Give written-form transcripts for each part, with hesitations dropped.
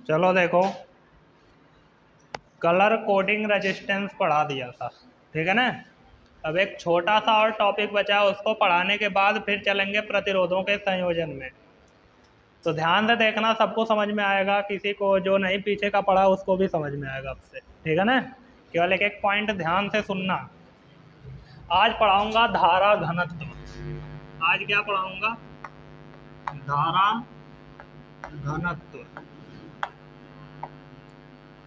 चलो देखो, colour coding resistance पढ़ा दिया था, ठीक है ना। अब एक छोटा सा और टॉपिक बचा, उसको पढ़ाने के बाद फिर चलेंगे प्रतिरोधों के संयोजन में। तो ध्यान से देखना, सबको समझ में आएगा, किसी को जो नहीं पीछे का पढ़ा उसको भी समझ में आएगा आपसे, ठीक है ना। केवल एक एक पॉइंट ध्यान से सुनना। आज पढ़ाऊंगा धारा घनत्व। आज क्या पढ़ाऊंगा? धारा घनत्व,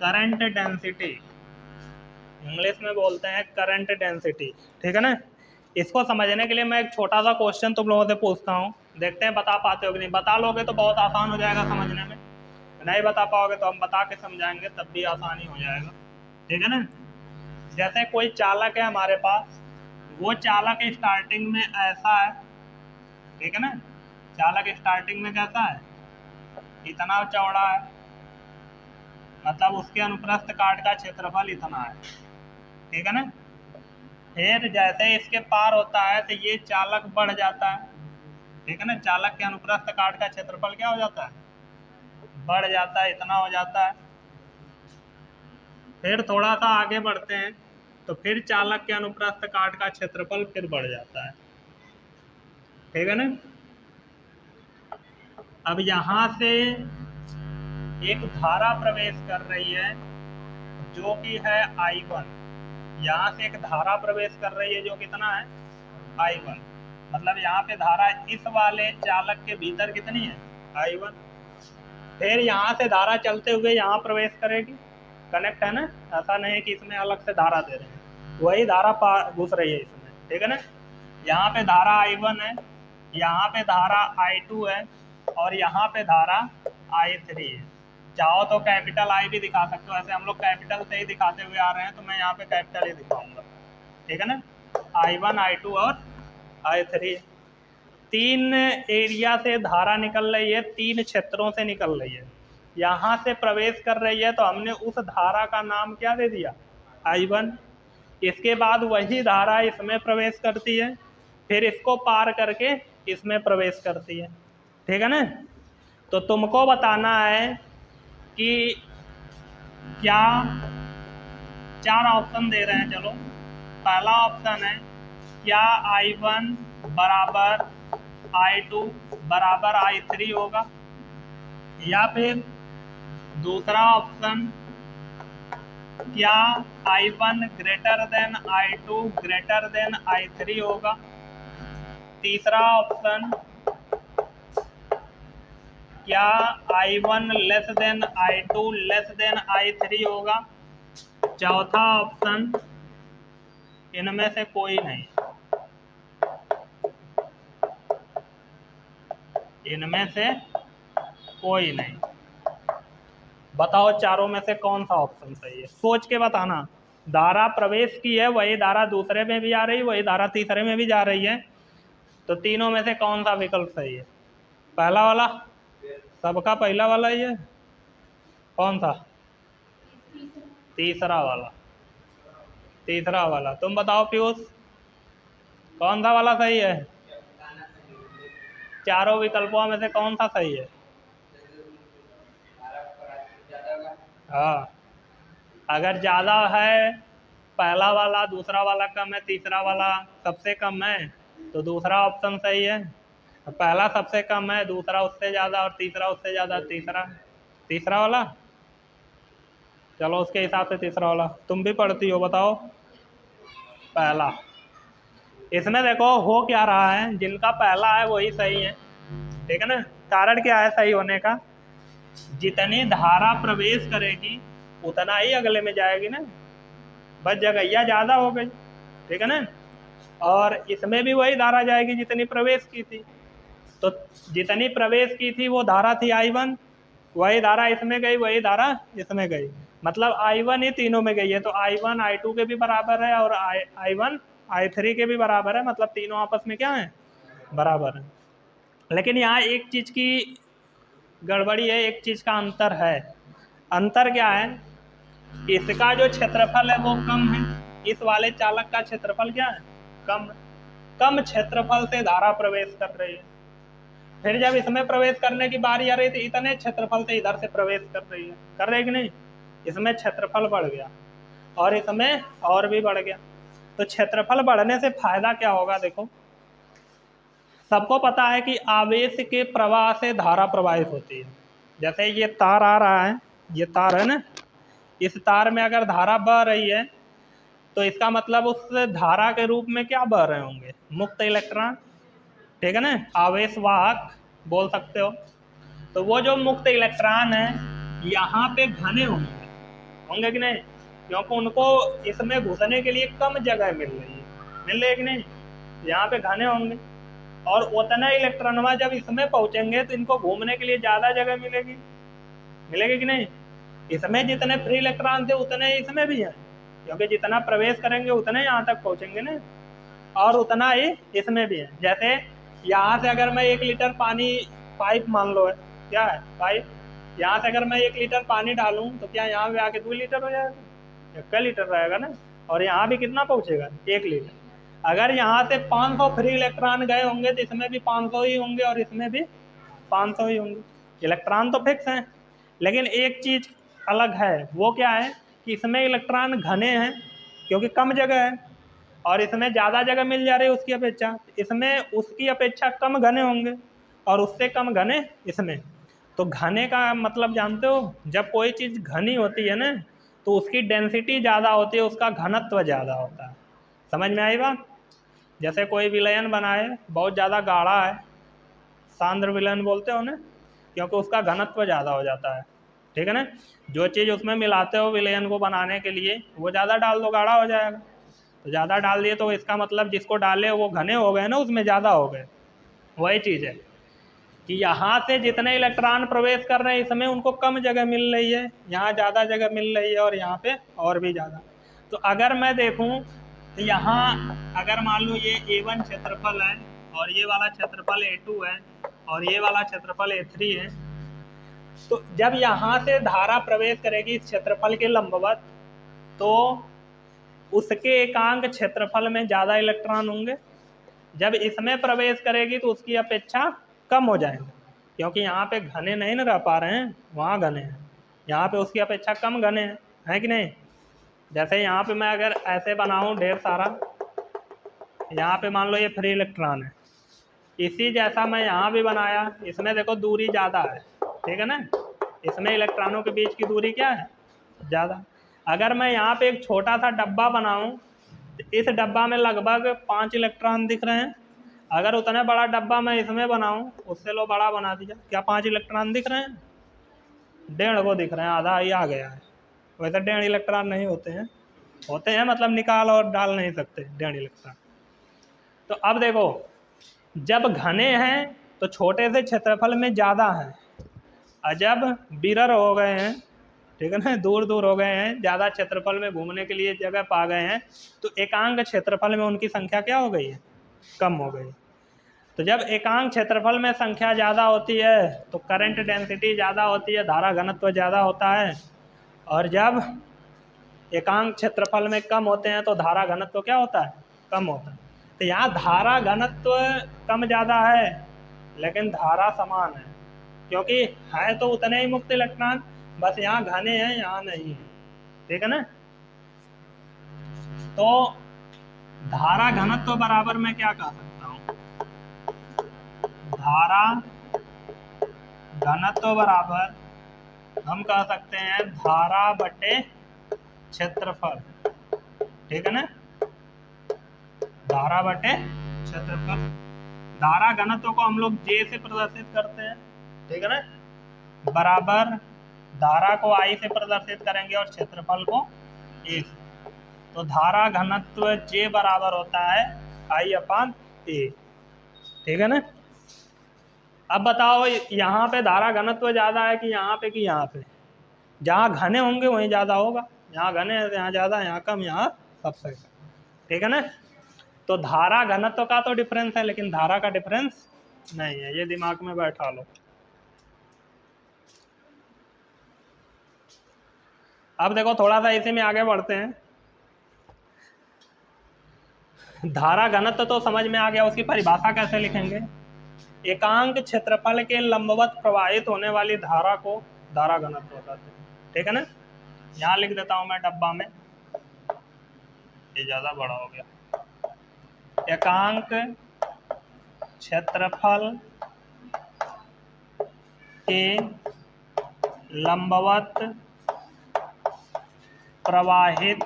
करंट डेंसिटी, इंग्लिश में बोलते हैं करंट डेंसिटी, ठीक है ना। इसको समझने के लिए मैं एक छोटा सा क्वेश्चन तुम लोगों से पूछता हूँ, देखते हैं बता पाते हो कि नहीं। बता लोगे तो बहुत आसान हो जाएगा समझने में, नहीं बता पाओगे तो हम बता के समझाएंगे, तब भी आसानी हो जाएगा, ठीक है ना। जैसे कोई चालक है हमारे पास, वो चालक स्टार्टिंग में ऐसा है, ठीक है ना। चालक स्टार्टिंग में कैसा है? इतना चौड़ा है, मतलब उसके अनुप्रस्थ काट का क्षेत्रफल इतना है, ठीक है ना। फिर जैसे इसके पार होता है तो ये चालक बढ़ जाता है, ठीक है ना। चालक के अनुप्रस्थ काट का क्षेत्रफल क्या हो जाता है? बढ़ जाता है, इतना हो जाता है। फिर थोड़ा सा आगे बढ़ते हैं तो फिर चालक के अनुप्रस्थ काट का क्षेत्रफल फिर बढ़ जाता है, ठीक है ना। अब यहाँ से एक धारा प्रवेश कर रही है जो कि है I1। यहाँ से एक धारा प्रवेश कर रही है जो कितना है? I1। मतलब यहाँ पे धारा इस वाले चालक के भीतर कितनी है? I1। फिर यहाँ से धारा चलते हुए यहाँ प्रवेश करेगी, कनेक्ट है ना, ऐसा नहीं है कि इसमें अलग से धारा दे रहे हैं, वही धारा घुस रही है इसमें, ठीक है ना। यहाँ पे धारा I1 है, यहाँ पे धारा I2 है, और यहाँ पे धारा I3 है। चाहो तो कैपिटल I भी दिखा सकते हो, ऐसे हम लोग कैपिटल से ही दिखाते हुए आ रहे हैं तो मैं यहाँ पे कैपिटल ही दिखाऊंगा, ठीक है ना। I1, I2 और I3, तीन एरिया से धारा निकल रही है, तीन क्षेत्रों से निकल रही है, यहाँ से प्रवेश कर रही है तो हमने उस धारा का नाम क्या दे दिया? I1। इसके बाद वही धारा इसमें प्रवेश करती है, फिर इसको पार करके इसमें प्रवेश करती है, ठीक है ना। तो तुमको बताना है कि क्या, चार ऑप्शन दे रहे हैं, चलो। पहला ऑप्शन है क्या I1 बराबर I2 बराबर I3 होगा, या फिर दूसरा ऑप्शन क्या I1 greater than I2 greater than I3 होगा, तीसरा ऑप्शन क्या I1 less than I2 less than I3 होगा, चौथा ऑप्शन इनमें से कोई नहीं, इनमें से कोई नहीं। बताओ चारों में से कौन सा ऑप्शन सही है, सोच के बताना। धारा प्रवेश की है, वही धारा दूसरे में भी आ रही, वही धारा तीसरे में भी जा रही है, तो तीनों में से कौन सा विकल्प सही है? पहला वाला, सबका पहला वाला ही है। कौन सा? तीसरा वाला, तीसरा वाला। तुम बताओ पीयूष, कौन सा वाला सही है? चारों विकल्पों में से कौन सा सही है? हाँ, अगर ज़्यादा है पहला वाला, दूसरा वाला कम है, तीसरा वाला सबसे कम है, तो दूसरा ऑप्शन सही है। पहला सबसे कम है, दूसरा उससे ज़्यादा और तीसरा उससे ज़्यादा, तीसरा, तीसरा वाला। चलो उसके हिसाब से तीसरा वाला। तुम भी पढ़ती हो, बताओ। पहला। इसमें देखो हो क्या रहा है, जिनका पहला है वही सही है, ठीक है ना। कारण क्या है सही होने का? जितनी धारा प्रवेश करेगी उतना ही अगले में जाएगी ना, बस जगह ज़्यादा हो गई, ठीक है ना। और इसमें भी वही धारा जाएगी जितनी प्रवेश की थी, तो जितनी प्रवेश की थी वो धारा थी I1, वही धारा इसमें गई, वही धारा इसमें गई, मतलब I1 ही तीनों में गई है, तो I1 I2 के भी बराबर है और I1 I3 के भी बराबर है, मतलब तीनों आपस में क्या है? बराबर है। लेकिन यहाँ एक चीज़ की गड़बड़ी है, एक चीज़ का अंतर है। अंतर क्या है? इसका जो क्षेत्रफल है वो कम है, इस वाले चालक का क्षेत्रफल क्या है? कम। कम क्षेत्रफल से धारा प्रवेश कर रही है, फिर जब इसमें प्रवेश करने की बारी आ रही थी, इतने क्षेत्रफल से इधर से प्रवेश कर रही है, कर रही कि नहीं, इसमें क्षेत्रफल बढ़ गया और इसमें और भी बढ़ गया। तो क्षेत्रफल बढ़ने से फायदा क्या होगा? देखो, सबको पता है कि आवेश के प्रवाह से धारा प्रवाहित होती है। जैसे ये तार आ रहा है, ये तार है ना, इस तार में अगर धारा बह रही है तो इसका मतलब उस धारा के रूप में क्या बह रहे होंगे? मुक्त इलेक्ट्रॉन, ठीक है ना, आवेश वाहक बोल सकते हो। तो वो जो मुक्त इलेक्ट्रॉन है यहाँ पे घने होंगे, होंगे कि नहीं? क्योंकि उनको इसमें घुसने के लिए कम जगह मिल रही है कि नहीं, यहाँ पे घने होंगे। और उतना इलेक्ट्रॉनवा जब इसमें पहुंचेंगे तो इनको घूमने के लिए ज्यादा जगह मिलेगी, मिलेगी कि नहीं? इसमें जितने फ्री इलेक्ट्रॉन थे उतने इसमें भी हैं, क्योंकि जितना प्रवेश करेंगे उतने यहाँ तक पहुंचेंगे ना, और उतना ही इसमें भी है। जैसे यहाँ से अगर मैं 1 लीटर पानी, पाइप मान लो है, क्या है पाइप, यहाँ से अगर मैं 1 लीटर पानी डालूं तो क्या यहाँ पे आके 2 लीटर हो जाएगा? 1 लीटर रहेगा ना, और यहाँ भी कितना पहुंचेगा? 1 लीटर। अगर यहाँ से 500 फ्री इलेक्ट्रॉन गए होंगे तो इसमें भी 500 ही होंगे और इसमें भी 500 ही होंगे। इलेक्ट्रॉन तो फिक्स हैं, लेकिन एक चीज अलग है, वो क्या है कि इसमें इलेक्ट्रॉन घने हैं क्योंकि कम जगह है, और इसमें ज़्यादा जगह मिल जा रही है उसकी अपेक्षा, इसमें उसकी अपेक्षा कम घने होंगे और उससे कम घने इसमें। तो घने का मतलब जानते हो, जब कोई चीज़ घनी होती है ना तो उसकी डेंसिटी ज़्यादा होती है, उसका घनत्व ज़्यादा होता है। समझ में आई बात? जैसे कोई विलयन बनाए, बहुत ज़्यादा गाढ़ा है, सांद्र विलयन बोलते हो ना, क्योंकि उसका घनत्व ज़्यादा हो जाता है, ठीक है ना। जो चीज़ उसमें मिलाते हो विलयन को बनाने के लिए वो ज़्यादा डाल दो, गाढ़ा हो जाएगा। तो ज़्यादा डाल दिए तो इसका मतलब जिसको डाले वो घने हो गए ना, उसमें ज़्यादा हो गए। वही चीज़ है कि यहाँ से जितने इलेक्ट्रॉन प्रवेश कर रहे हैं इसमें उनको कम जगह मिल रही है, यहाँ ज़्यादा जगह मिल रही है और यहाँ पे और भी ज़्यादा। तो अगर मैं देखूँ तो यहाँ अगर मान लो ये A1 क्षेत्रफल है और ये वाला क्षेत्रफल A2 है और ये वाला क्षेत्रफल A3 है, तो जब यहाँ से धारा प्रवेश करेगी इस क्षेत्रफल के लंबवत तो उसके एकांक क्षेत्रफल में ज़्यादा इलेक्ट्रॉन होंगे। जब इसमें प्रवेश करेगी तो उसकी अपेक्षा कम हो जाएंगे, क्योंकि यहाँ पे घने नहीं ना रह पा रहे हैं, वहाँ घने हैं, यहाँ पे उसकी अपेक्षा कम घने हैं, है कि नहीं? जैसे यहाँ पे मैं अगर ऐसे बनाऊँ ढेर सारा, यहाँ पे मान लो ये फ्री इलेक्ट्रॉन है, इसी जैसा मैं यहाँ भी बनाया, इसमें देखो दूरी ज़्यादा है, ठीक है ना, इसमें इलेक्ट्रॉनों के बीच की दूरी क्या है? ज़्यादा। अगर मैं यहाँ पे एक छोटा सा डब्बा बनाऊँ तो इस डब्बा में लगभग 5 इलेक्ट्रॉन दिख रहे हैं। अगर उतना बड़ा डब्बा मैं इसमें बनाऊँ, उससे लो बड़ा बना दिया, क्या 5 इलेक्ट्रॉन दिख रहे हैं? 1.5 को दिख रहे हैं, आधा ही आ गया है। वैसे 1.5 इलेक्ट्रॉन नहीं होते हैं, होते हैं मतलब निकाल और डाल नहीं सकते 1.5 इलेक्ट्रॉन। तो अब देखो, जब घने हैं तो छोटे से क्षेत्रफल में ज़्यादा हैं, और जब बिरर हो गए हैं, ठीक है ना, दूर दूर हो गए हैं, ज़्यादा क्षेत्रफल में घूमने के लिए जगह पा गए हैं, तो एकांक क्षेत्रफल में उनकी संख्या क्या हो गई है? कम हो गई। तो जब एकांक क्षेत्रफल में संख्या ज़्यादा होती है तो करंट डेंसिटी ज़्यादा होती है, धारा घनत्व ज़्यादा होता है, और जब एकांक क्षेत्रफल में कम होते हैं तो धारा घनत्व क्या होता है? कम होता है। तो यहाँ धारा घनत्व कम ज़्यादा है लेकिन धारा समान है, क्योंकि है तो उतने ही मुक्त इलेक्ट्रॉन, बस यहाँ घने हैं यहाँ नहीं है, ठीक है ना। तो धारा घनत्व बराबर मैं क्या कह सकता हूँ? धारा घनत्व बराबर हम कह सकते हैं धारा बटे क्षेत्रफल, ठीक है ना, धारा बटे क्षेत्रफल। धारा घनत्व को हम लोग J से प्रदर्शित करते हैं, ठीक है ना, बराबर धारा को I से प्रदर्शित करेंगे और क्षेत्रफल को A से। तो धारा घनत्व J बराबर होता है I/A, ठीक है ना। अब बताओ यहाँ पे धारा घनत्व ज़्यादा है कि यहाँ पे, कि यहाँ पे? जहाँ घने होंगे वहीं ज़्यादा होगा, यहाँ घने हैं यहाँ ज़्यादा, यहाँ कम, यहाँ सबसे कम, ठीक है ना। तो धारा घनत्व का तो डिफरेंस है लेकिन धारा का डिफरेंस नहीं है, ये दिमाग में बैठा लो। अब देखो थोड़ा सा इसी में आगे बढ़ते हैं। धारा घनत्व तो समझ में आ गया, उसकी परिभाषा कैसे लिखेंगे? एकांक क्षेत्रफल के लंबवत प्रवाहित होने वाली धारा को धारा घनत्व कहते हैं। ठीक है ना, यहाँ लिख देता हूं मैं डब्बा में, ये ज्यादा बड़ा हो गया। एकांक क्षेत्रफल के लंबवत प्रवाहित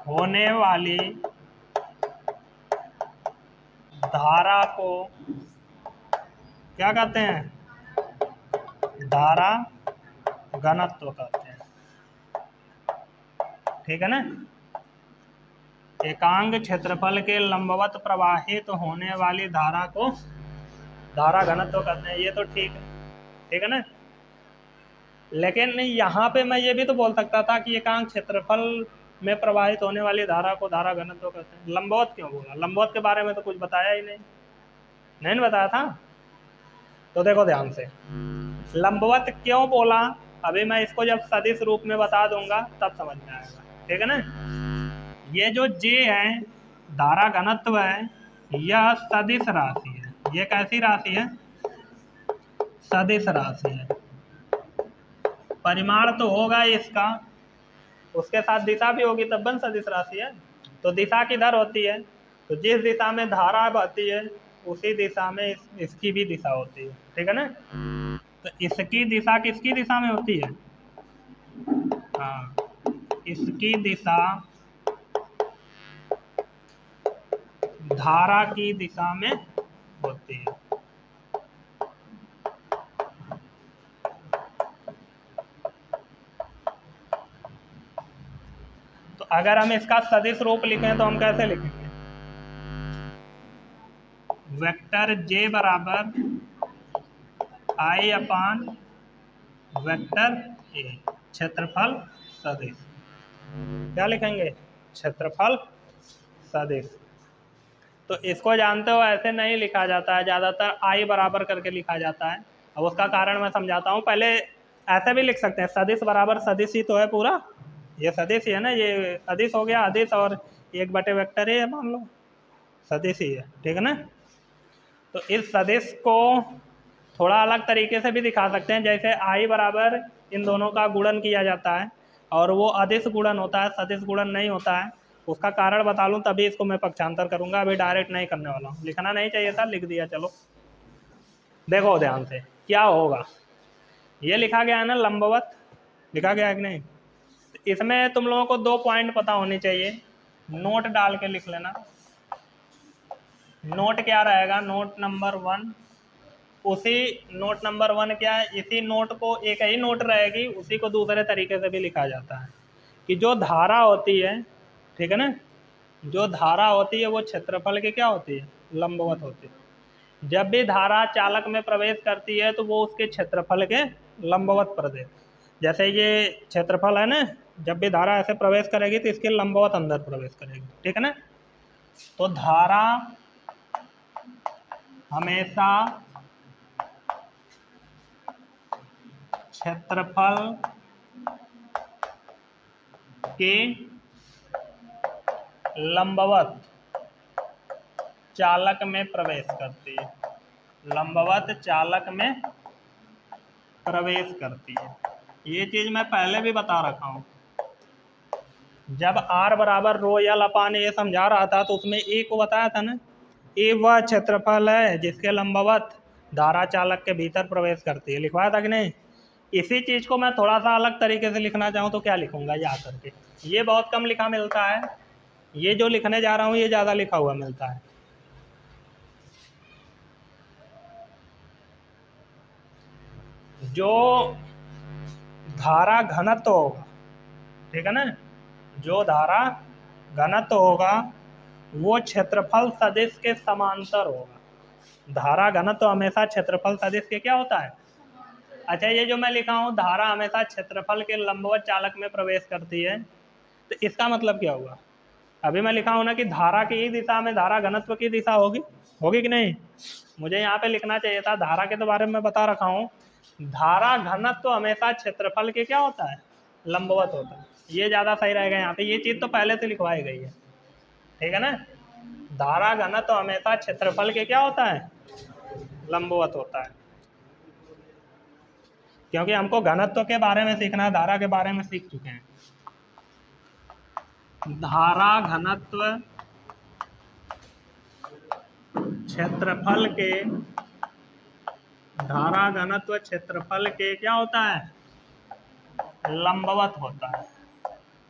होने वाली धारा को क्या कहते हैं? धारा घनत्व कहते हैं। ठीक है ना, एकांक क्षेत्रफल के लंबवत प्रवाहित होने वाली धारा को धारा घनत्व कहते हैं। ये तो ठीक है, ठीक है ना। लेकिन यहाँ पे मैं ये भी तो बोल सकता था कि एकांक क्षेत्रफल में प्रवाहित होने वाली धारा को धारा घनत्व कहते हैं। लंबवत क्यों बोला? लंबवत के बारे में तो कुछ बताया ही नहीं बताया था। तो देखो ध्यान से, लंबवत क्यों बोला, अभी मैं इसको जब सदिश रूप में बता दूंगा तब समझ में आएगा। ठीक है ना, ये जो J है धारा घनत्व है, यह सदिश राशि है। ये कैसी राशि है? सदिश राशि है। परिमाण तो होगा इसका, उसके साथ दिशा भी होगी तब बन सदिश राशि है। तो दिशा किधर होती है? तो जिस दिशा में धारा बहती है उसी दिशा में इसकी भी दिशा होती है। ठीक है ना, तो इसकी दिशा किसकी दिशा में होती है? हाँ, इसकी दिशा धारा की दिशा में होती है। तो अगर हम इसका सदिश रूप लिखें तो हम कैसे लिखेंगे? वेक्टर J बराबर I अपान वेक्टर A, क्षेत्रफल सदिश। क्या लिखेंगे? क्षेत्रफल सदिश। तो इसको जानते हो, ऐसे नहीं लिखा जाता है, ज़्यादातर I बराबर करके लिखा जाता है। अब उसका कारण मैं समझाता हूँ। पहले ऐसे भी लिख सकते हैं, सदिश बराबर सदिश ही तो है पूरा, ये सदिश ही है ना, ये अदिश हो गया, अदिश और 1 बटे वेक्टर है, मान लो सदिश ही है। ठीक है ना, तो इस सदिश को थोड़ा अलग तरीके से भी दिखा सकते हैं, जैसे I बराबर इन दोनों का गुणन किया जाता है और वो अदिश गुणन होता है, सदिश गुणन नहीं होता है। उसका कारण बता लूँ तभी इसको मैं पक्षांतर करूंगा, अभी डायरेक्ट नहीं करने वाला हूँ। लिखना नहीं चाहिए था, लिख दिया। चलो देखो ध्यान से क्या होगा। ये लिखा गया है ना लंबवत, लिखा गया है कि नहीं? इसमें तुम लोगों को 2 पॉइंट पता होने चाहिए, नोट डाल के लिख लेना। नोट क्या रहेगा? नोट नंबर 1, उसी नोट नंबर 1 क्या है? इसी नोट को, एक ही नोट रहेगी, उसी को दूसरे तरीके से भी लिखा जाता है कि जो धारा होती है, ठीक है ना, जो धारा होती है वो क्षेत्रफल की क्या होती है? लंबवत होती है। जब भी धारा चालक में प्रवेश करती है तो वो उसके क्षेत्रफल के लंबवत प्रदेश, जैसे ये क्षेत्रफल है ना, जब भी धारा ऐसे प्रवेश करेगी तो इसके लंबवत अंदर प्रवेश करेगी। ठीक है ना, तो धारा हमेशा क्षेत्रफल के लंबवत चालक में प्रवेश करती है, लंबवत चालक में प्रवेश करती है। ये चीज मैं पहले भी बता रखा हूँ, जब R बराबर रो एल अपान ए समझा रहा था तो उसमें ए को बताया था ना, ए वह क्षेत्रफल है जिसके लंबवत धारा चालक के भीतर प्रवेश करती है, लिखवाया था कि नहीं? इसी चीज को मैं थोड़ा सा अलग तरीके से लिखना चाहूँ तो क्या लिखूंगा? ये आकर के, ये बहुत कम लिखा मिलता है, ये जो लिखने जा रहा हूँ ये ज्यादा लिखा हुआ मिलता है। जो धारा घनत्व होगा, ठीक है ना, जो धारा घनत्व होगा वो क्षेत्रफल सदिश के समांतर होगा। धारा घनत्व हमेशा क्षेत्रफल सदिश के क्या होता है? अच्छा, ये जो मैं लिखा हूँ धारा हमेशा क्षेत्रफल के लंबवत चालक में प्रवेश करती है, तो इसका मतलब क्या हुआ? अभी मैं लिखा हूँ ना कि धारा की ही दिशा में धारा घनत्व की दिशा होगी, होगी कि नहीं? मुझे यहाँ पे लिखना चाहिए था, धारा के तो बारे में बता रखा हूँ, धारा घनत्व हमेशा क्षेत्रफल के क्या होता है? लंबवत होता है। ये ज़्यादा सही रहेगा यहाँ पे, ये चीज़ तो पहले से लिखवाई गई है। ठीक है ना, धारा घनत्व हमेशा क्षेत्रफल के क्या होता है, लंबवत होता है। क्योंकि हमको घनत्व के बारे में सीखना है, धारा के बारे में सीख चुके हैं। धारा घनत्व क्षेत्रफल के, धारा घनत्व क्षेत्रफल के क्या होता है, लंबवत होता है।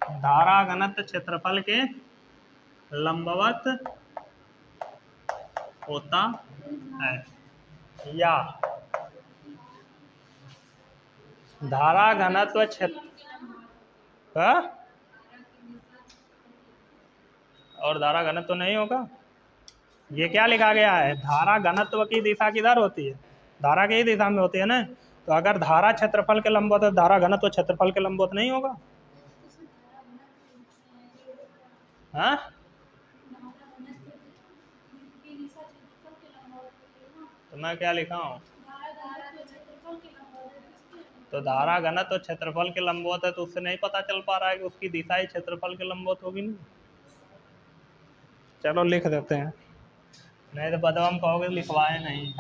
धारा घनत्व क्षेत्रफल के लंबवत होता है, या धारा घनत्व क्षेत्र और धारा घनत्व नहीं होगा। ये क्या लिखा गया है, धारा घनत्व की दिशा किधर होती है, धारा की ही दिशा में होती है ना। तो अगर धारा क्षेत्रफल के लंबवत है, धारा घनत्व क्षेत्रफल के लंबवत नहीं होगा। हाँ, तो मैं क्या लिखा हूँ, तो धारा घनत्व क्षेत्रफल के लंबवत है, तो उससे नहीं पता चल पा रहा है कि उसकी दिशा ही क्षेत्रफल के लंबवत होगी नहीं। चलो लिख देते हैं, नहीं तो बदनाम कहोगे लिखवाए नहीं।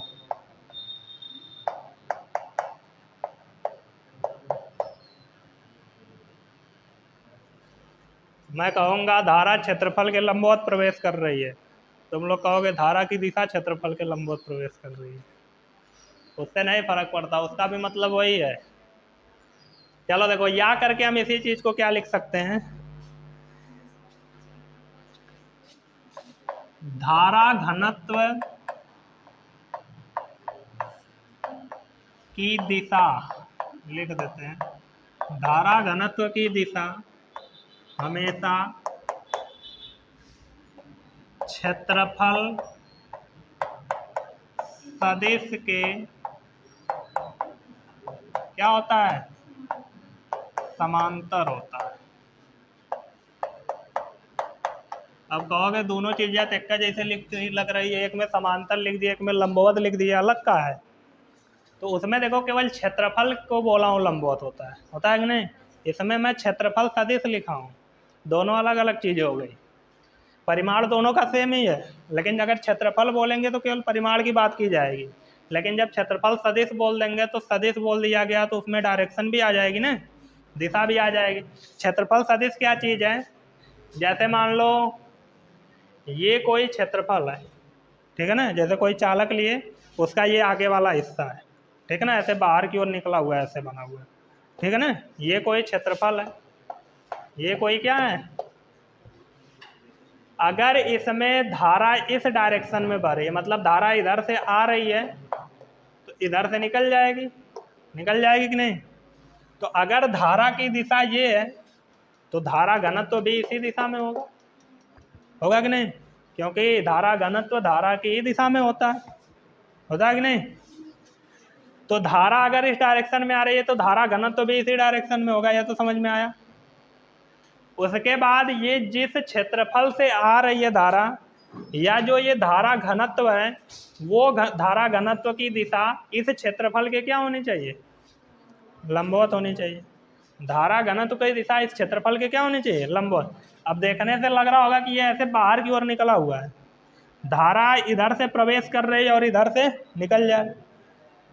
मैं कहूँगा धारा क्षेत्रफल के लंबवत प्रवेश कर रही है, तुम लोग कहोगे धारा की दिशा क्षेत्रफल के लंबवत प्रवेश कर रही है। उससे नहीं फर्क पड़ता, उसका भी मतलब वही है। चलो देखो, या करके हम इसी चीज को क्या लिख सकते हैं, धारा घनत्व की दिशा लिख देते हैं। धारा घनत्व की दिशा हमेशा क्षेत्रफल सदिश के क्या होता है, समांतर होता है। अब कहोगे दोनों चीजें एक जैसे लग रही है, एक में समांतर लिख दिया, एक में लंबवत लिख दिया, अलग का है। तो उसमें देखो केवल क्षेत्रफल को बोला हूँ लंबवत होता है कि नहीं। इसमें मैं क्षेत्रफल सदिश लिखा हूँ, दोनों अलग अलग चीजें हो गई। परिमाण दोनों का सेम ही है, लेकिन अगर क्षेत्रफल बोलेंगे तो केवल परिमाण की बात की जाएगी। लेकिन जब क्षेत्रफल सदिश बोल देंगे तो सदिश बोल दिया गया तो उसमें डायरेक्शन भी आ जाएगी ना, दिशा भी आ जाएगी। क्षेत्रफल सदिश क्या चीज़ है, जैसे मान लो ये कोई क्षेत्रफल है, ठीक है ना। जैसे कोई चालक लिए, उसका ये आगे वाला हिस्सा है, ठीक है ना, ऐसे बाहर की ओर निकला हुआ है, ऐसे बना हुआ है, ठीक है ना। ये कोई क्षेत्रफल है, ये कोई क्या है। अगर इसमें धारा इस डायरेक्शन में बह रही है, मतलब धारा इधर से आ रही है तो इधर से निकल जाएगी कि नहीं। तो अगर धारा की दिशा ये है तो धारा घनत्व भी इसी दिशा में होगा कि नहीं, क्योंकि धारा घनत्व धारा की ही दिशा में होता है कि नहीं। तो धारा अगर इस डायरेक्शन में आ रही है तो धारा घनत्व भी इसी डायरेक्शन में होगा, यह तो समझ में आया। उसके बाद ये जिस क्षेत्रफल से आ रही है धारा, या जो ये धारा घनत्व है, वो धारा घनत्व की दिशा इस क्षेत्रफल के क्या होनी चाहिए, लंबवत होनी चाहिए। धारा घनत्व की दिशा इस क्षेत्रफल के क्या होनी चाहिए, लंबवत। अब देखने से लग रहा होगा कि ये ऐसे बाहर की ओर निकला हुआ है, धारा इधर से प्रवेश कर रही है और इधर से निकल जाए,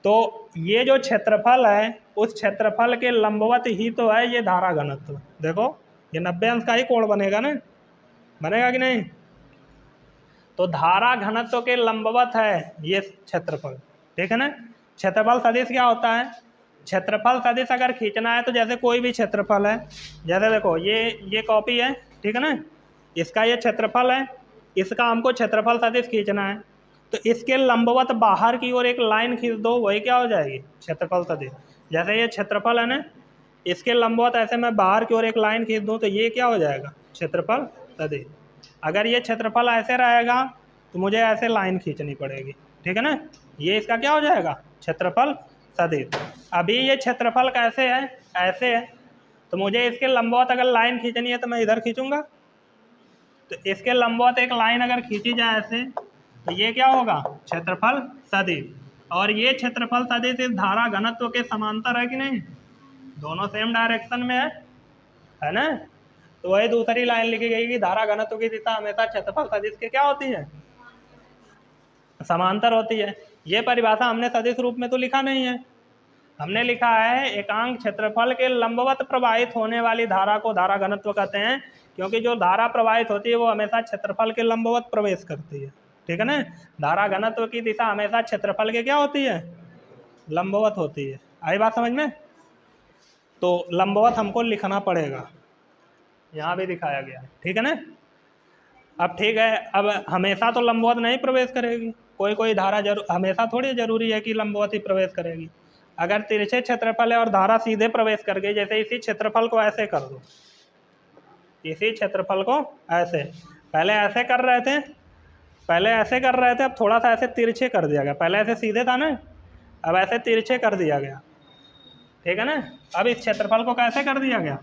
तो ये जो क्षेत्रफल है उस क्षेत्रफल के लंबवत ही तो है ये धारा घनत्व। देखो ये 90 अंश का ही कोण बनेगा ना, बनेगा कि नहीं। तो धारा घनत्व के लंबवत है ये क्षेत्रफल, ठीक है ना। क्षेत्रफल सदिश क्या होता है, क्षेत्रफल सदिश अगर खींचना है तो जैसे कोई भी क्षेत्रफल है, जैसे देखो ये कॉपी है, ठीक है ना, इसका ये क्षेत्रफल है, इसका हमको क्षेत्रफल सदिश खींचना है, तो इसके लंबवत बाहर की ओर एक लाइन खींच दो, वही क्या हो जाएगी, क्षेत्रफल सदिश। जैसे ये क्षेत्रफल है ना, इसके लंबवत ऐसे मैं बाहर की ओर एक लाइन खींच दूँ तो ये क्या हो जाएगा, क्षेत्रफल सदिश। अगर ये क्षेत्रफल ऐसे रहेगा तो मुझे ऐसे लाइन खींचनी पड़ेगी, ठीक है ना, ये इसका क्या हो जाएगा, क्षेत्रफल सदिश। अभी ये क्षेत्रफल कैसे है, ऐसे है, तो मुझे इसके लंबवत अगर लाइन खींचनी है तो मैं इधर खींचूंगा, तो इसके लंबवत एक लाइन अगर खींची जाए ऐसे तो ये क्या होगा, क्षेत्रफल सदिश। और ये क्षेत्रफल सदिश इस धारा घनत्व के समांतर है कि नहीं, दोनों सेम डायरेक्शन में है ना। तो वही दूसरी लाइन लिखी गई कि धारा घनत्व की दिशा हमेशा क्षेत्रफल सदिश के क्या होती है, समांतर होती है। ये परिभाषा हमने सदिश रूप में तो लिखा नहीं है, हमने लिखा है एकांक क्षेत्रफल के लंबवत प्रवाहित होने वाली धारा को धारा घनत्व कहते हैं, क्योंकि जो धारा प्रवाहित होती है वो हमेशा क्षेत्रफल के लंबवत प्रवेश करती है, ठीक है ना। धारा घनत्व की दिशा हमेशा क्षेत्रफल के क्या होती है, लंबवत होती है। आई बात समझ में। तो लंबवत हमको लिखना पड़ेगा, यहाँ भी दिखाया गया है, ठीक है ना। अब ठीक है, अब हमेशा तो लंबवत नहीं प्रवेश करेगी, कोई कोई धारा हमेशा थोड़ी जरूरी है कि लंबवत ही प्रवेश करेगी। अगर तिरछे क्षेत्रफल है और धारा सीधे प्रवेश कर गई, जैसे इसी क्षेत्रफल को ऐसे कर दो, इसी क्षेत्रफल को ऐसे, पहले ऐसे कर रहे थे, पहले ऐसे कर रहे थे, अब थोड़ा सा ऐसे तिरछे कर दिया गया। पहले ऐसे सीधे था ना, अब ऐसे तिरछे कर दिया गया, ठीक है ना। अब इस क्षेत्रफल को कैसे कर दिया गया,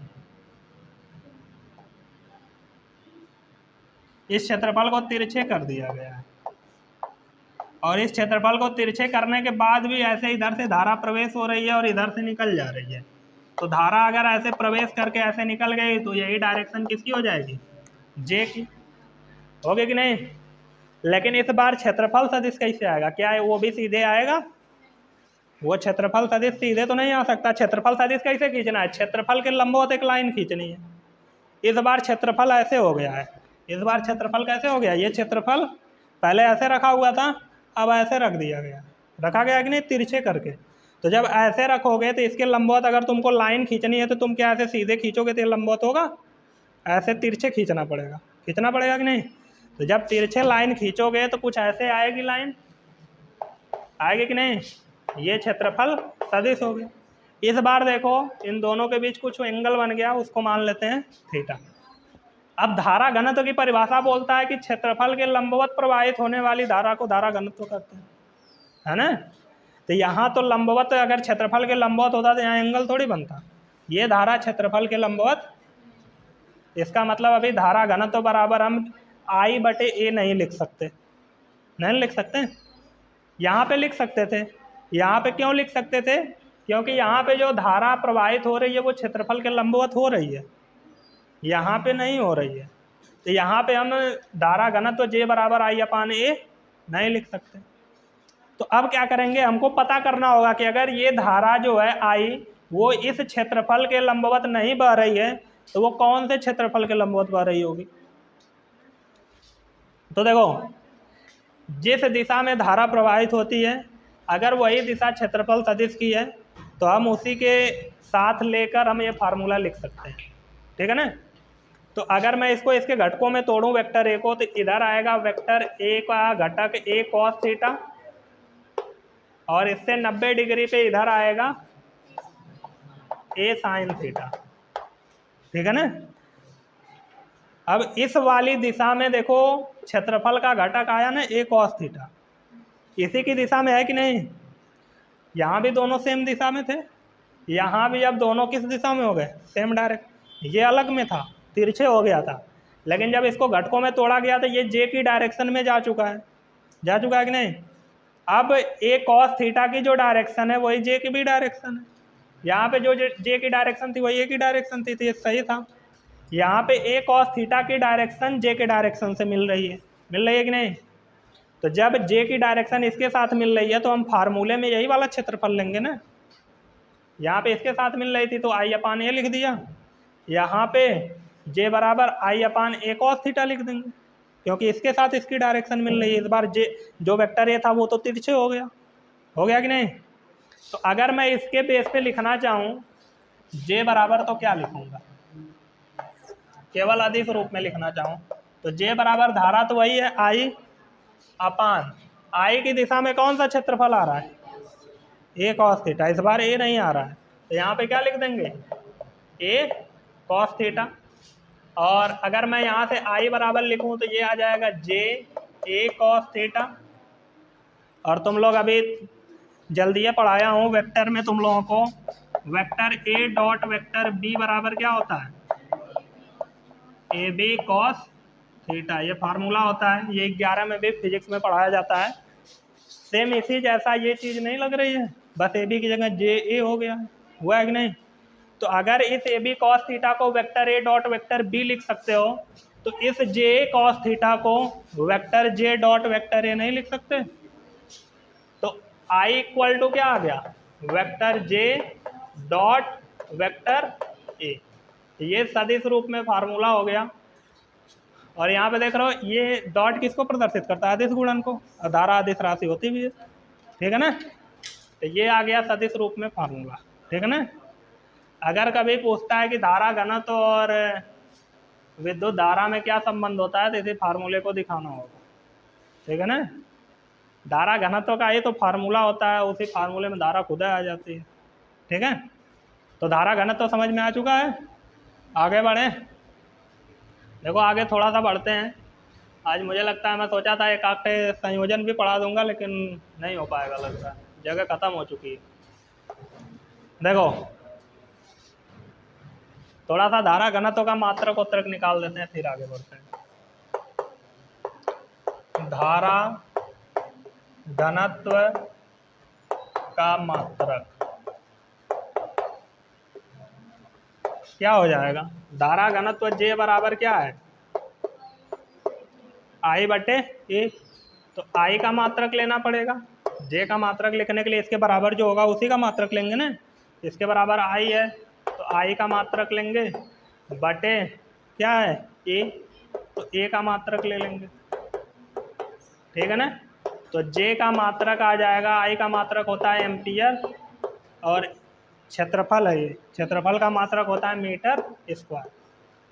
इस क्षेत्रफल को तिरछे कर दिया गया है। और इस क्षेत्रफल को तिरछे करने के बाद भी ऐसे इधर से धारा प्रवेश हो रही है और इधर से निकल जा रही है। तो धारा अगर ऐसे प्रवेश करके ऐसे निकल गई तो यही डायरेक्शन किसकी हो जाएगी, जे की, होगी कि नहीं। लेकिन इस बार क्षेत्रफल सदिश कैसे आएगा, क्या है वो भी सीधे आएगा, वो क्षेत्रफल सदिश सीधे तो नहीं आ सकता। क्षेत्रफल सदिश कैसे खींचना है, क्षेत्रफल के लंबवत एक लाइन खींचनी है। इस बार क्षेत्रफल ऐसे हो गया है, इस बार क्षेत्रफल कैसे हो गया, ये क्षेत्रफल पहले ऐसे रखा हुआ था, अब ऐसे रख दिया गया, रखा गया कि नहीं, तिरछे करके। तो जब ऐसे रखोगे तो इसके लंबवत अगर तुमको लाइन खींचनी है तो तुम क्या ऐसे सीधे खींचोगे तो ये लंबवत होगा, ऐसे तिरछे खींचना पड़ेगा, खींचना पड़ेगा कि नहीं। तो जब तिरछे लाइन खींचोगे तो कुछ ऐसे आएगी लाइन, आएगी कि नहीं, ये क्षेत्रफल सदिश हो गया। इस बार देखो इन दोनों के बीच कुछ एंगल बन गया, उसको मान लेते हैं थीटा। अब धारा घनत्व की परिभाषा बोलता है कि क्षेत्रफल के लंबवत प्रवाहित होने वाली धारा को धारा घनत्व कहते हैं, है ना। तो यहाँ तो लंबवत, अगर क्षेत्रफल के लंबवत होता तो यहाँ एंगल थोड़ी बनता। ये धारा क्षेत्रफल के लंबवत, इसका मतलब अभी धारा घनत्व बराबर हम I/A नहीं लिख सकते, नहीं लिख सकते। यहाँ पे लिख सकते थे, यहाँ पे क्यों लिख सकते थे, क्योंकि यहाँ पे जो धारा प्रवाहित हो रही है वो क्षेत्रफल के लंबवत हो रही है, यहाँ पे नहीं हो रही है। तो यहाँ पे हम धारा घनत्व J बराबर I/A नहीं लिख सकते। तो अब क्या करेंगे, हमको पता करना होगा कि अगर ये धारा जो है I वो इस क्षेत्रफल के लंबवत नहीं बह रही है तो वो कौन से क्षेत्रफल के लंबवत बह रही होगी। तो देखो जिस दिशा में धारा प्रवाहित होती है अगर वही दिशा क्षेत्रफल सदिश की है तो हम उसी के साथ लेकर हम ये फार्मूला लिख सकते हैं, ठीक है ना। तो अगर मैं इसको इसके घटकों में तोड़ूं वेक्टर ए को, तो इधर आएगा वेक्टर ए का घटक ए कॉस थीटा और इससे 90 डिग्री पे इधर आएगा ए साइन थीटा, ठीक है ना। अब इस वाली दिशा में देखो क्षेत्रफल का घटक आया ना ए कॉस थीटा, इसी की दिशा में है कि नहीं। यहाँ भी दोनों सेम दिशा में थे, यहाँ भी अब दोनों किस दिशा में हो गए, सेम डायरेक्ट। ये अलग में था, तिरछे हो गया था, लेकिन जब इसको घटकों में तोड़ा गया तो ये जे की डायरेक्शन में जा चुका है, जा चुका है कि नहीं। अब ए कॉस थीटा की जो डायरेक्शन है वही जे की भी डायरेक्शन है, यहाँ पे जो जे की डायरेक्शन थी वही ए की डायरेक्शन थी, तो ये सही था। यहाँ पे ए कॉस थीटा की डायरेक्शन जे के डायरेक्शन से मिल रही है कि नहीं। तो जब जे की डायरेक्शन इसके साथ मिल रही है तो हम फार्मूले में यही वाला क्षेत्रफल लेंगे ना। यहाँ पे इसके साथ मिल रही थी तो I/A लिख दिया, यहाँ पे जे बराबर I/A कॉस थीटा लिख देंगे, क्योंकि इसके साथ इसकी डायरेक्शन मिल रही है। इस बार जे जो वेक्टर ए था वो तो तिरछे हो गया कि नहीं। तो अगर मैं इसके बेस पे लिखना चाहूँ जे बराबर, तो क्या लिखूँगा, केवल अदिश रूप में लिखना चाहूँ तो जे बराबर धारा तो वही है I की दिशा में कौन सा क्षेत्रफल आ रहा है, ए कॉस थीटा। इस बार ए नहीं आ रहा है तो यहाँ पे क्या लिख देंगे, ए कॉस थीटा। और अगर मैं यहाँ से I बराबर लिखूँ तो ये आ जाएगा जे ए कॉस थीटा। और तुम लोग अभी जल्दी पढ़ाया हूँ वेक्टर में तुम लोगों को, vector A dot vector B बराबर क्या होता है, ए बी कॉस थीटा। ये फार्मूला होता है, ये 11 में भी फिजिक्स में पढ़ाया जाता है। सेम इसी जैसा ये चीज़ नहीं लग रही है, बस ए बी की जगह जे ए हो गया, हुआ है कि नहीं। तो अगर इस ए बी कॉस थीटा को vector A dot vector B लिख सकते हो, तो इस जे कॉस थीटा को vector J dot vector A नहीं लिख सकते? तो I इक्वल टू क्या आ गया, वेक्टर जे डॉट वेक्टर ए। ये सदिश रूप में फार्मूला हो गया। और यहाँ पे देख रहे हो ये डॉट किसको प्रदर्शित करता है, अदिश गुणन को, और धारा अदिश राशि होती भी है, ठीक है ना। तो ये आ गया सदिश रूप में फार्मूला, ठीक है ना। अगर कभी पूछता है कि धारा घनत्व और विद्युत धारा में क्या संबंध होता है, तो इसी फार्मूले को दिखाना होगा, ठीक है ना। धारा घनत्व का ये तो फार्मूला होता है, उसी फार्मूले में धारा खुद आ जाती है, ठीक है। तो धारा घनत्व समझ में आ चुका है। आगे बढ़े, देखो आगे थोड़ा सा बढ़ते हैं। आज मुझे लगता है, मैं सोचा था एक आधे संयोजन भी पढ़ा दूंगा, लेकिन नहीं हो पाएगा, लगता है जगह खत्म हो चुकी है। देखो थोड़ा सा धारा घनत्व का मात्रक उत्तरक निकाल देते हैं, फिर आगे बढ़ते हैं। धारा घनत्व का मात्रक क्या हो जाएगा, धारा घनत्व जे बराबर क्या है, आई बटे ए। तो आई का मात्रक लेना पड़ेगा, जे का मात्रक लिखने के लिए इसके बराबर जो होगा उसी का मात्रक लेंगे ना। इसके बराबर आई है, तो आई का मात्रक लेंगे बटे क्या है ए, तो ए का मात्रक ले लेंगे, ठीक है ना। तो जे का मात्रक आ जाएगा, आई का मात्रक होता है एम्पियर, और क्षेत्रफल है ये, क्षेत्रफल का मात्रक होता है मीटर स्क्वायर।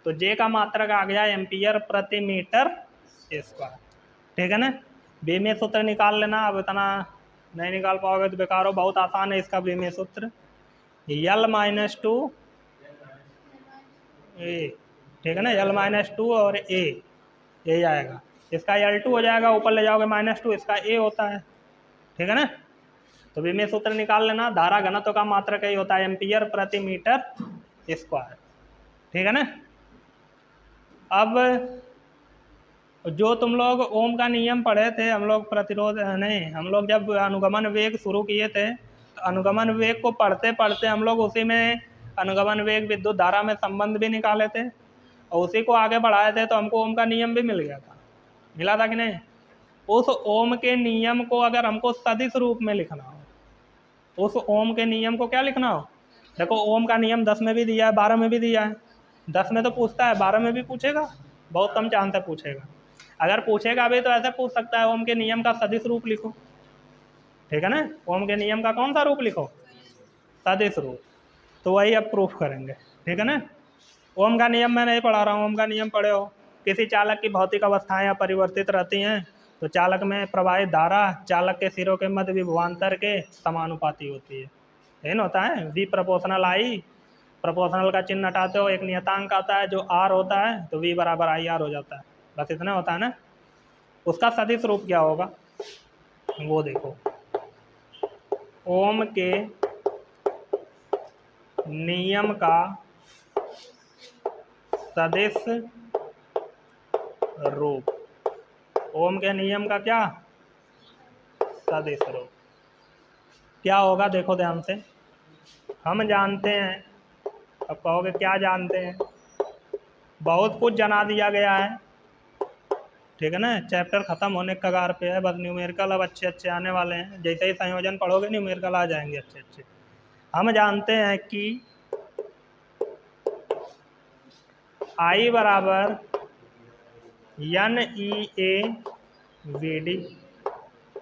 तो जे का मात्रक आ गया एम्पियर प्रति मीटर स्क्वायर, ठीक है ना। बीमीय सूत्र निकाल लेना, अब इतना नहीं निकाल पाओगे तो बेकार हो, बहुत आसान है इसका बीमीय सूत्र, L-2 ए, ठीक है ना। L-2 और ए, ये आएगा, इसका L2 हो जाएगा, ऊपर ले जाओगे -2, इसका ए होता है, ठीक है ना। तो बीमीय सूत्र निकाल लेना, धारा घनत्व का मात्रक यही होता है एम्पियर प्रति मीटर स्क्वायर, ठीक है ना। अब जो तुम लोग ओम का नियम पढ़े थे, हम लोग प्रतिरोध नहीं, हम लोग जब अनुगमन वेग शुरू किए थे, तो अनुगमन वेग को पढ़ते पढ़ते हम लोग उसी में अनुगमन वेग विद्युत धारा में संबंध भी निकाले थे, और उसी को आगे बढ़ाए थे, तो हमको ओम का नियम भी मिल गया था, मिला था कि नहीं। उस ओम के नियम को अगर हमको सदिश रूप में लिखना हो, उस ओम के नियम को क्या लिखना हो, देखो ओम का नियम 10 में भी दिया है, 12 में भी दिया है। 10 में तो पूछता है, 12 में भी पूछेगा, बहुत कम चांस है पूछेगा। अगर पूछेगा भी तो ऐसे पूछ सकता है, ओम के नियम का सदिश रूप लिखो, ठीक है ना। ओम के नियम का कौन सा रूप लिखो, सदिश रूप। तो वही अब प्रूफ करेंगे, ठीक है ना। ओम का नियम मैं नहीं पढ़ा रहा हूँ, ओम का नियम पढ़े हो। किसी चालक की भौतिक अवस्थाएं अपरिवर्तित रहती हैं, तो चालक में प्रवाहित धारा चालक के सिरों के मध्य विभवांतर के समानुपाती होती है, यही होता है V प्रोपोर्शनल I। प्रोपोर्शनल का चिन्ह हटाते हो, एक नियतांक आता है जो R होता है, तो V बराबर IR हो जाता है, बस इतना होता है ना। उसका सदिश रूप क्या होगा वो देखो, ओम के नियम का सदिश रूप, ओम के नियम का क्या सदिश रूप क्या होगा, देखो ध्यान से। हम जानते हैं, अब कहोगे क्या जानते हैं, बहुत कुछ जना दिया गया है, ठीक है ना। चैप्टर खत्म होने के कगार पे है, बस न्यूमेरिकल अब अच्छे अच्छे आने वाले हैं, जैसे ही संयोजन पढ़ोगे न्यूमेरिकल आ जाएंगे अच्छे अच्छे। हम जानते हैं कि I बराबर NEA/VD,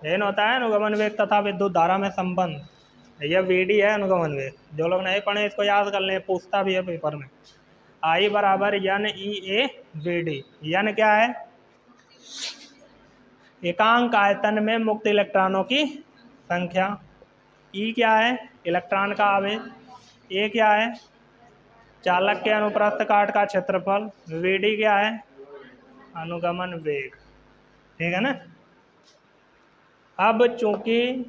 यह होता है अनुगमन वेग तथा विद्युत धारा में संबंध, यह VD है अनुगमन वेग। जो लोग नहीं पढ़े इसको याद कर लें, पूछता भी है पेपर में। I बराबर NEA/VD, यन क्या है, एकांक आयतन में मुक्त इलेक्ट्रॉनों की संख्या, E क्या है, इलेक्ट्रॉन का आवेश, A क्या है, चालक के अनुप्रस्थ काट का क्षेत्रफल, VD क्या है, अनुगमन वेग, ठीक है ना। अब चूंकि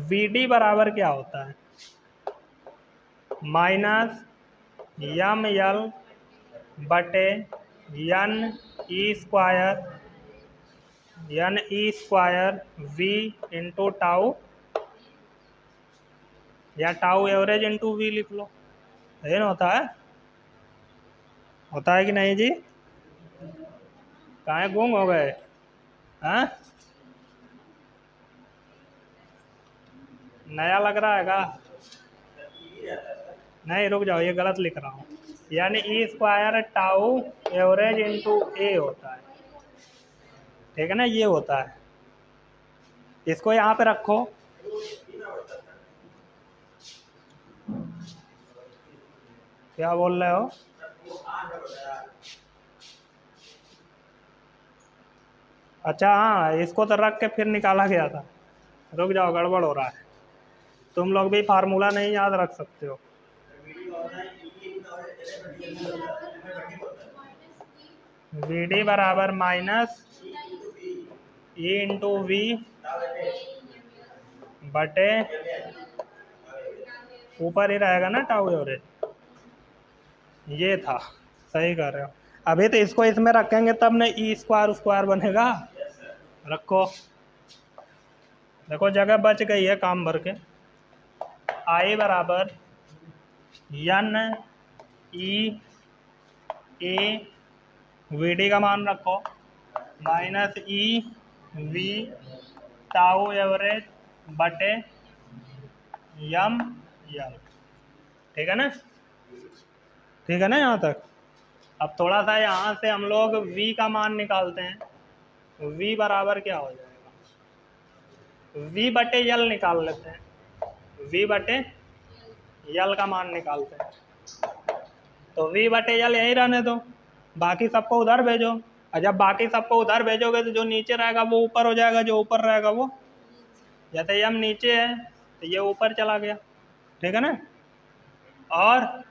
VD बराबर क्या होता है, -ml बटे NE² V इंटू टाउ या टाउ एवरेज इंटू वी लिख लो, ये ना होता है कि नहीं जी? कहाँ गुम हो गए? हाँ, नया लग रहा है का? नहीं रुक जाओ, ये गलत लिख रहा हूँ। यानी E square tau average into ए होता है, ठीक है ना, ये होता है। इसको यहाँ पे रखो, क्या बोल रहे हो? अच्छा हाँ, इसको तो रख के फिर निकाला गया था। रुक जाओ, गड़बड़ हो रहा है। तुम लोग भी फार्मूला नहीं याद रख सकते हो। वी डी बराबर माइनस ई इंटू वी बटे, ऊपर ही रहेगा ना टाउ एवरेज, ये था। सही कर रहे हो। अभी तो इसको इसमें रखेंगे तब ना ई स्क्वायर स्क्वायर बनेगा। रखो, देखो जगह बच गई है काम भर के। आई बराबर N E A V D का मान रखो minus E V tau average बटे यम यल, ठीक है ना? ठीक है ना यहाँ तक? अब थोड़ा सा यहाँ से हम लोग v का मान निकालते हैं। v बराबर क्या हो जाएगा? v बटे यल निकाल लेते हैं। v बटे यल का मान निकालते हैं। तो v बटे यल यही रहने दो, बाकी सबको उधर भेजो। और जब बाकी सबको उधर भेजोगे तो जो नीचे रहेगा वो ऊपर हो जाएगा, जो ऊपर रहेगा वो, जैसे यम नीचे है तो ये ऊपर चला गया, ठीक है ना? और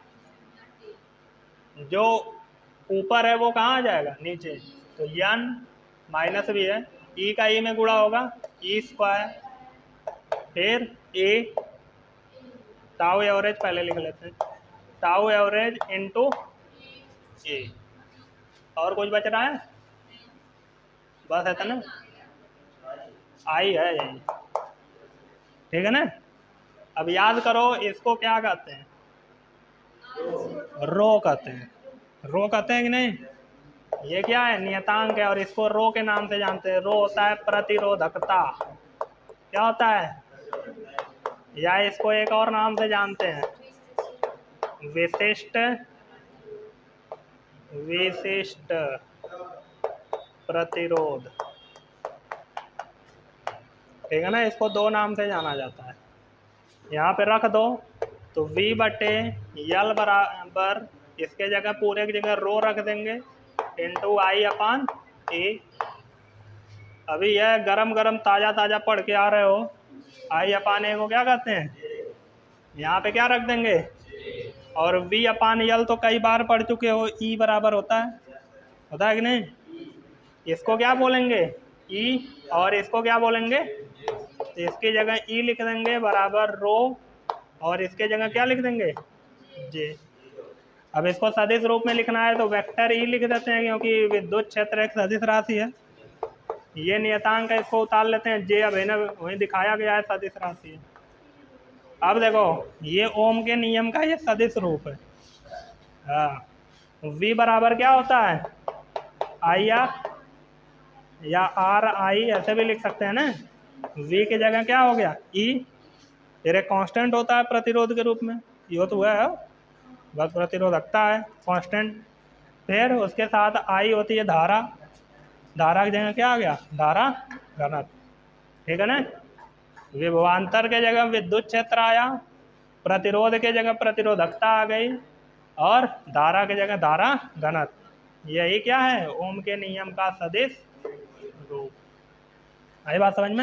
जो ऊपर है वो कहाँ आ जाएगा? नीचे। तो यन माइनस भी है, ई का ई में गुणा होगा, ई स्क्वायर, फिर ए टाउ एवरेज पहले लिख लेते हैं, टाउ एवरेज इंटू ए। और कुछ बच रहा है? बस है ना, आई है यही, ठीक है ना? अब याद करो, इसको क्या कहते हैं? रो कहते हैं। रो कहते हैं कि नहीं? ये क्या है? नियतांक है, और इसको रो के नाम से जानते हैं। रो होता है प्रतिरोधकता। क्या होता है? या इसको एक और नाम से जानते हैं, विशिष्ट विशिष्ट प्रतिरोध, ठीक है ना? इसको दो नाम से जाना जाता है। यहाँ पे रख दो, तो v बटे यल बराबर, इसके जगह पूरे की जगह रो रख देंगे, इंटू आई अपान ए। अभी यह गरम गरम ताज़ा ताज़ा पढ़ के आ रहे हो, आई अपान ए को क्या कहते हैं? यहाँ पे क्या रख देंगे? और v अपान यल तो कई बार पढ़ चुके हो, ई बराबर होता है कि नहीं? इसको क्या बोलेंगे? ई, और इसको क्या बोलेंगे? तो इसकी जगह ई लिख देंगे बराबर रो, और इसके जगह क्या लिख देंगे? जे। अब इसको सदिश रूप में लिखना है तो वेक्टर ई लिख देते हैं, क्योंकि विद्युत क्षेत्र एक सदिश राशि है। ये नियतांक है, इसको उतार लेते हैं जे। अब है ना, वहीं दिखाया गया है सदिश राशि है। अब देखो, ये ओम के नियम का ये सदिश रूप है। हाँ, v बराबर क्या होता है? आई आर या आर आई, ऐसे भी लिख सकते हैं ना। v की जगह क्या हो गया? ई, फिर एक कांस्टेंट होता है प्रतिरोध के रूप में, ये तो हुआ है, बस प्रतिरोधकता है कांस्टेंट। फिर उसके साथ आई होती है धारा, धारा की जगह क्या आ गया? धारा घनत्व, ठीक है ना? विभवांतर के जगह विद्युत क्षेत्र आया, प्रतिरोध के जगह प्रतिरोधकता आ गई, और धारा के जगह धारा घनत्व। यही क्या है? ओम के नियम का सदिश रूप। आई बात समझ में?